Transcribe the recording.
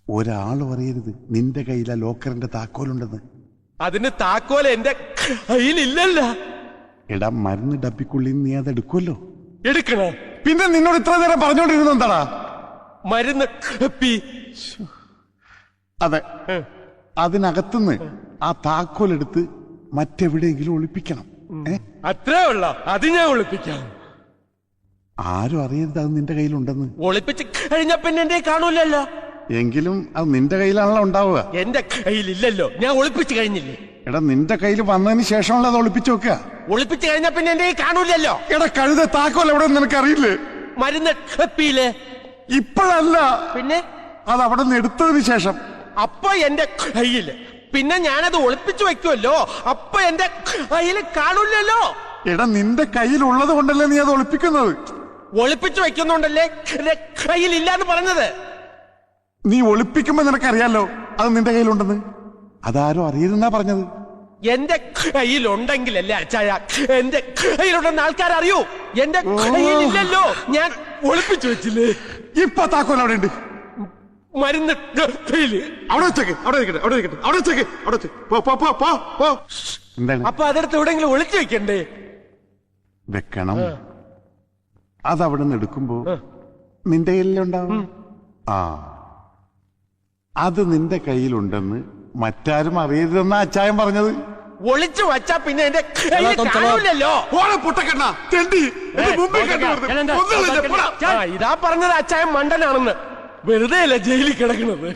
ഒരാളും അറിയരുത് നിന്റെ കയ്യിലെ ലോക്കറിന്റെ താക്കോലുണ്ടെന്ന്. അതിന് താക്കോൽ എന്റെ കയ്യിലില്ലല്ല. എടാ, മരുന്ന് ഡപ്പിക്കുള്ളിൽ നീ അത് എടുക്കുമല്ലോ. എടുക്കണേ. പിന്നെ നിന്നോട് ഇത്ര നേരം പറഞ്ഞോണ്ടിരുന്ന എന്താടാ? മരുന്ന് ഡപ്പി. അതെ, അതിനകത്തുനിന്ന് ആ താക്കോലെടുത്ത് മറ്റെവിടെയെങ്കിലും ഒളിപ്പിക്കണം. അത്രേ ഉള്ള. അത് ഞാൻ ഒളിപ്പിക്കാം. ആരും അറിയരുത് അത് നിന്റെ കയ്യിലുണ്ടെന്ന്. ഒളിപ്പിച്ച് കഴിഞ്ഞ പിന്നെ എന്റെ കാണൂലല്ലോ. എങ്കിലും അത് നിന്റെ കയ്യിലാണല്ലോ ഉണ്ടാവുക. എന്റെ കയ്യിലില്ലല്ലോ, ഞാൻ ഒളിപ്പിച്ചു കഴിഞ്ഞില്ലേ. എടാ, നിന്റെ കയ്യിൽ വന്നതിന് ശേഷമാണല്ലോ അത് ഒളിപ്പിച്ചു വെക്കുക. ഒളിപ്പിച്ചു കഴിഞ്ഞ പിന്നെ എന്റെ കാണൂലല്ലോ. എടാ കഴുത, താക്കോൽ എവിടെ നിനക്ക് അറിയില്ലേ? മരുന്ന് ഡപ്പിയില്ലേ? ഇപ്പോഴല്ല, പിന്നെ അത് അവിടെ നിന്ന് എടുത്തതിന് ശേഷം. അപ്പൊ എന്റെ കയ്യില്, പിന്നെ ഞാനത് ഒളിപ്പിച്ചു വെക്കുമല്ലോ. അപ്പൊ എന്റെ കയ്യിൽ കാണൂലല്ലോ. എടാ, നിന്റെ കയ്യിലുള്ളത് കൊണ്ടല്ലേ നീ അത് ഒളിപ്പിക്കുന്നത്. ഒളിപ്പിച്ചു വെക്കുന്നുണ്ടല്ലേ കയ്യിലില്ലാന്ന് പറഞ്ഞത്. നീ ഒളിപ്പിക്കുമ്പോ നിനക്കറിയാലോ അത് നിന്റെ കയ്യിലുണ്ടെന്ന്. അതാരും അറിയരുതെന്നാ പറഞ്ഞത്. എന്റെ കയ്യിലുണ്ടെങ്കിലല്ലേ അച്ചായ എന്റെ കയ്യിലുണ്ടെന്ന് ആൾക്കാരറിയൂ. എന്റെ കയ്യിലില്ലല്ലോ, ഞാൻ ഒളിപ്പിച്ചു വെച്ചില്ലേ. ഇപ്പൊ താക്കോൽ അവിടെ ഉണ്ട്. മരുന്ന് കയ്യില് അവിടെ വെച്ചേക്ക്. അവിടെ വെച്ചേക്ക്. അവിടെ വെച്ചേക്ക്. അവിടെ വെച്ചേക്ക്. എന്താണ്? അപ്പൊ അതെടുത്ത് എവിടെയെങ്കിലും ഒളിച്ചു വെക്കണ്ടേ? വെക്കണം. അതവിടെ നിന്ന് എടുക്കുമ്പോ നിന്റെ കയ്യിലുണ്ടാവും. ആ, അത് നിന്റെ കയ്യിലുണ്ടെന്ന് മറ്റാരും അറിയരുതെന്നാ അച്ചായൻ പറഞ്ഞത്. ഒളിച്ചു വച്ചാ പിന്നെ എന്റെ കാണൂലല്ലോ. ഇതാ പറഞ്ഞത് അച്ചായൻ മണ്ടനാണെന്ന്. വെറുതെ അല്ല ജയിലിൽ കിടക്കണത്.